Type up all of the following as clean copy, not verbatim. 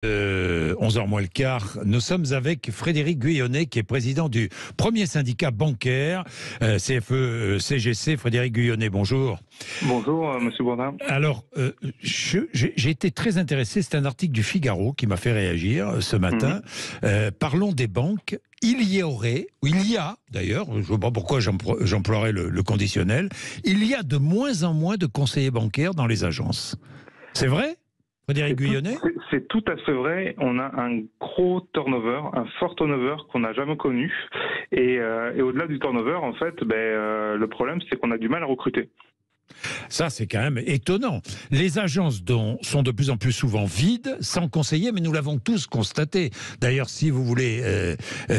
11h moins le quart, nous sommes avec Frédéric Guyonnet, qui est président du premier syndicat bancaire, CFE-CGC. Frédéric Guyonnet, bonjour. Bonjour, monsieur Bourdin. Alors, j'ai été très intéressé, c'est un article du Figaro qui m'a fait réagir ce matin. Parlons des banques. Il y a d'ailleurs, je ne vois pas pourquoi j'emploierais le conditionnel, il y a de moins en moins de conseillers bancaires dans les agences. C'est vrai, Frédéric Guyonnet ? C'est tout à fait vrai. On a un gros turnover, un fort turnover qu'on n'a jamais connu. Et au-delà du turnover, en fait, le problème, c'est qu'on a du mal à recruter. Ça, c'est quand même étonnant. Les agences sont de plus en plus souvent vides, sans conseiller, mais nous l'avons tous constaté. D'ailleurs, si vous voulez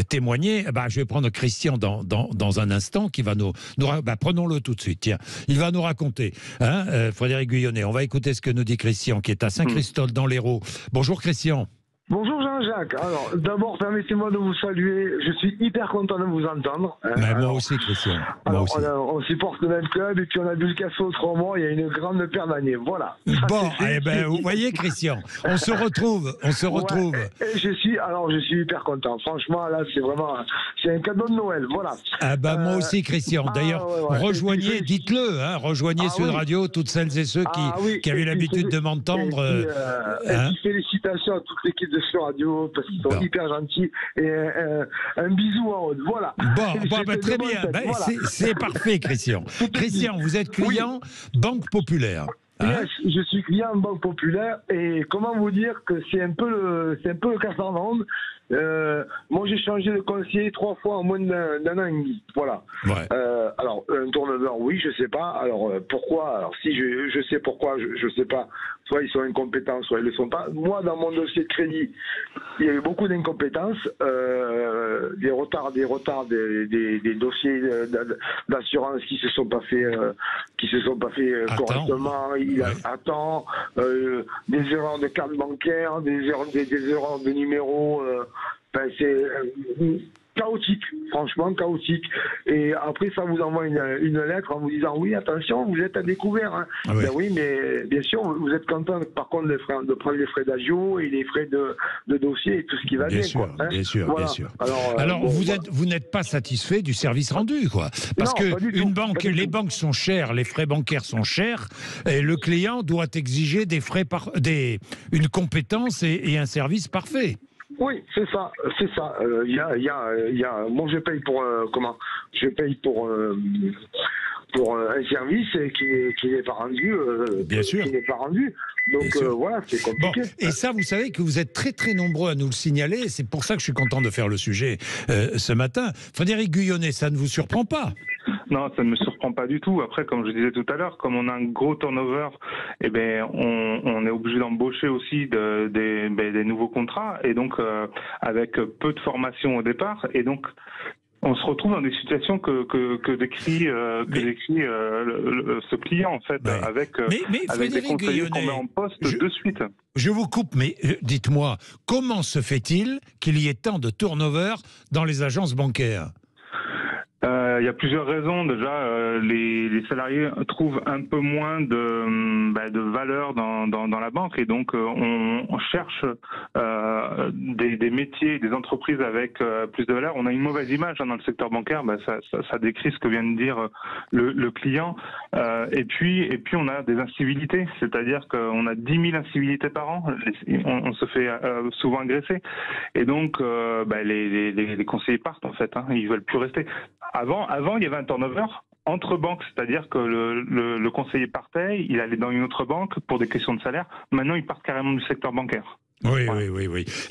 témoigner, je vais prendre Christian dans un instant, qui va prenons-le tout de suite. Tiens, il va nous raconter. Frédéric Guyonnet, on va écouter ce que nous dit Christian, qui est à Saint-Christophe dans l'Hérault. Bonjour Christian. Bonjour Jean-Jacques. Alors, d'abord, permettez-moi de vous saluer. Je suis hyper content de vous entendre. Moi aussi, Christian. Alors, on supporte le même club et puis on a bu le café autrement. Il y a une grande paire d'années. Voilà. Vous voyez, Christian, on se retrouve. Ouais, et je suis hyper content. Franchement, là, c'est un cadeau de Noël. Voilà. Moi aussi, Christian. D'ailleurs, rejoignez, dites-le, rejoignez Sud Radio, toutes celles et ceux qui avaient l'habitude de m'entendre. Félicitations à toute l'équipe de Sud Radio, parce qu'ils sont hyper gentils, et un bisou en haut. Voilà. Très bien. C'est parfait, Christian. Christian, vous êtes client Banque Populaire. Yes, je suis client Banque Populaire, et comment vous dire que c'est un peu le casse en monde. Moi, j'ai changé de conseiller 3 fois en moins d'un an et demi. Voilà. Ouais. Alors, un turnover, oui, je sais pas. Alors, pourquoi? Alors, si je sais pourquoi, je sais pas. Soit ils sont incompétents, soit ils le sont pas. Moi, dans mon dossier de crédit, il y a eu beaucoup d'incompétences, des retards des dossiers d'assurance qui se sont pas fait correctement. Attends, des erreurs de carte bancaire, des erreurs de numéros. C'est chaotique, franchement chaotique. Et après, ça vous envoie une lettre en vous disant oui, attention, vous êtes à découvert. Oui, mais bien sûr, vous êtes content par contre de prendre les frais d'agio et les frais de dossier et tout ce qui va bien. Bien sûr. Alors vous n'êtes pas satisfait du service rendu, quoi. Parce que les banques sont chères, les frais bancaires sont chers, et le client doit exiger des frais une compétence et un service parfait. Oui, c'est ça. Moi, je paye pour un service qui n'est pas rendu. Bien sûr. Qui n'est pas rendu. Donc voilà, c'est compliqué. Et ça, vous savez que vous êtes très très nombreux à nous le signaler. C'est pour ça que je suis content de faire le sujet ce matin. Frédéric Guyonnet, ça ne vous surprend pas? Non, ça ne me surprend pas du tout. Après, comme je disais tout à l'heure, comme on a un gros turnover, on est obligé d'embaucher aussi des nouveaux contrats, et donc avec peu de formation au départ, et donc on se retrouve dans des situations que décrit ce client, en fait, avec des conseillers qu'on met en poste de suite. Je vous coupe, mais dites-moi, comment se fait-il qu'il y ait tant de turnover dans les agences bancaires ? Il y a plusieurs raisons. Déjà, les salariés trouvent un peu moins de valeur dans la banque, et donc on cherche des métiers, des entreprises avec plus de valeur. On a une mauvaise image dans le secteur bancaire. Ça décrit ce que vient de dire le client. Et puis on a des incivilités, c'est-à-dire qu'on a 10 000 incivilités par an. On se fait souvent agresser, et donc les conseillers partent, en fait. Ils veulent plus rester. Avant, il y avait un turnover entre banques, c'est-à-dire que le conseiller partait, il allait dans une autre banque pour des questions de salaire. Maintenant, il part carrément du secteur bancaire. Oui.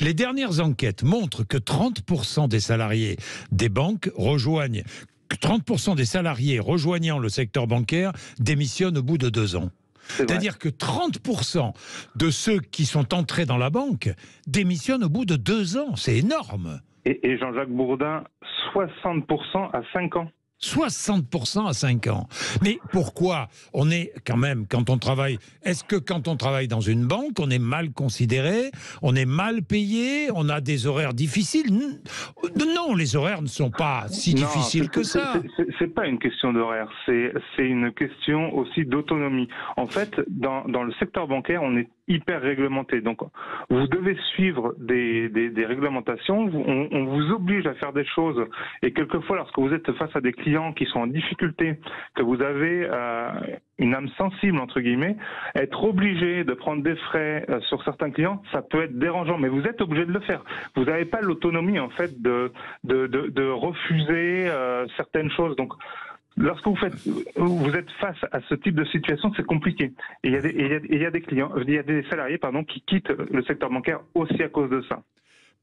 Les dernières enquêtes montrent que 30% des salariés des banques rejoignant le secteur bancaire démissionnent au bout de 2 ans. C'est-à-dire que 30% de ceux qui sont entrés dans la banque démissionnent au bout de 2 ans. C'est énorme. Et Jean-Jacques Bourdin, 60% à 5 ans. 60% à 5 ans. Mais pourquoi on est quand même, quand on travaille, est-ce que quand on travaille dans une banque, on est mal considéré, on est mal payé, on a des horaires difficiles? Non, les horaires ne sont pas si difficiles que ça. C'est pas une question d'horaire, c'est une question aussi d'autonomie. En fait, dans le secteur bancaire, on est hyper réglementé. Donc, vous devez suivre des réglementations. On vous oblige à faire des choses. Et quelquefois, lorsque vous êtes face à des clients qui sont en difficulté, que vous avez une âme sensible, entre guillemets, être obligé de prendre des frais sur certains clients, ça peut être dérangeant, mais vous êtes obligé de le faire. Vous n'avez pas l'autonomie, en fait, de refuser certaines choses. Donc, lorsque vous êtes face à ce type de situation, c'est compliqué. Et il y a des salariés, qui quittent le secteur bancaire aussi à cause de ça.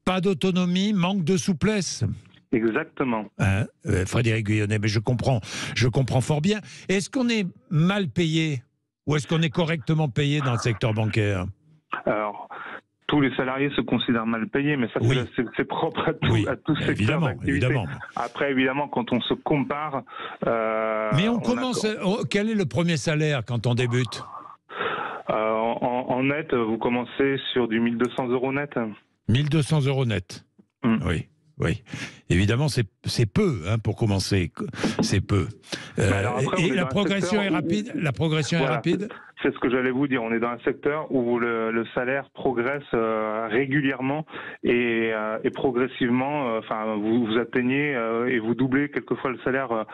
Pas d'autonomie, manque de souplesse. Exactement. Frédéric Guyonnet, mais je comprends fort bien. Est-ce qu'on est mal payé ou est-ce qu'on est correctement payé dans le secteur bancaire? Alors, tous les salariés se considèrent mal payés, mais ça, c'est propre à tout secteur d'activité. Évidemment. Après, évidemment, quand on se compare... mais quel est le premier salaire quand on débute? En net, vous commencez sur du 1 200 € net. 1 200 € net. Oui. Évidemment, c'est peu pour commencer. C'est peu. Après, et la progression est rapide. La progression est rapide. C'est ce que j'allais vous dire. On est dans un secteur où le salaire progresse régulièrement et progressivement. Vous atteignez et vous doublez quelquefois le salaire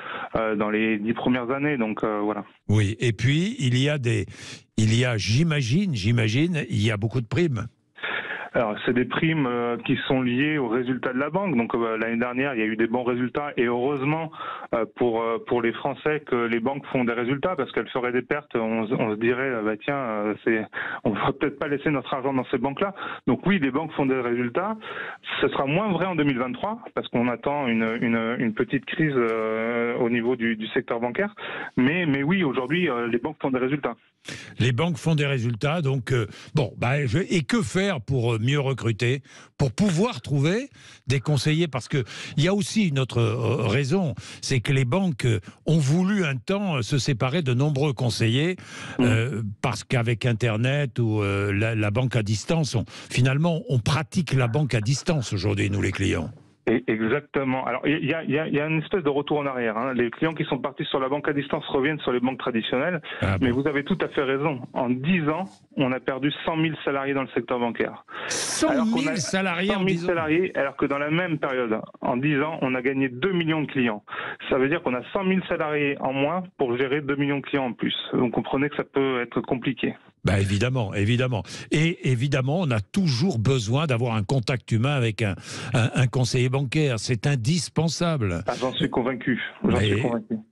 dans les 10 premières années. Donc voilà. Oui. Et puis j'imagine, il y a beaucoup de primes. Alors, c'est des primes qui sont liées aux résultats de la banque. Donc, l'année dernière, il y a eu des bons résultats. Et heureusement, pour les Français, que les banques font des résultats, parce qu'elles feraient des pertes. On se dirait, on ne va peut-être pas laisser notre argent dans ces banques-là. Donc oui, les banques font des résultats. Ce sera moins vrai en 2023, parce qu'on attend une petite crise au niveau du secteur bancaire. Mais oui, aujourd'hui, les banques font des résultats. Les banques font des résultats, donc et que faire pour mieux recruter, pour pouvoir trouver des conseillers? Parce que il y a aussi une autre raison, c'est que les banques ont voulu un temps se séparer de nombreux conseillers parce qu'avec Internet ou la banque à distance, on pratique la banque à distance aujourd'hui, nous les clients. Exactement. Alors, il y a une espèce de retour en arrière. Les clients qui sont partis sur la banque à distance reviennent sur les banques traditionnelles. Mais vous avez tout à fait raison. En 10 ans, on a perdu 100 000 salariés dans le secteur bancaire. 100 000 salariés en 10 ans. Alors que dans la même période, en 10 ans, on a gagné 2 millions de clients. Ça veut dire qu'on a 100 000 salariés en moins pour gérer 2 millions de clients en plus. Donc, comprenez que ça peut être compliqué. Évidemment. Et évidemment, on a toujours besoin d'avoir un contact humain avec un conseiller bancaire. C'est indispensable. J'en suis convaincu.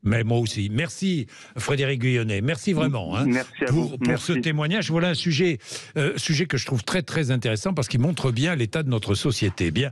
Mais moi aussi. Merci Frédéric Guyonnet. Merci vraiment. Merci à vous. Pour ce témoignage. Voilà un sujet que je trouve très très intéressant parce qu'il montre bien l'état de notre société. Bien.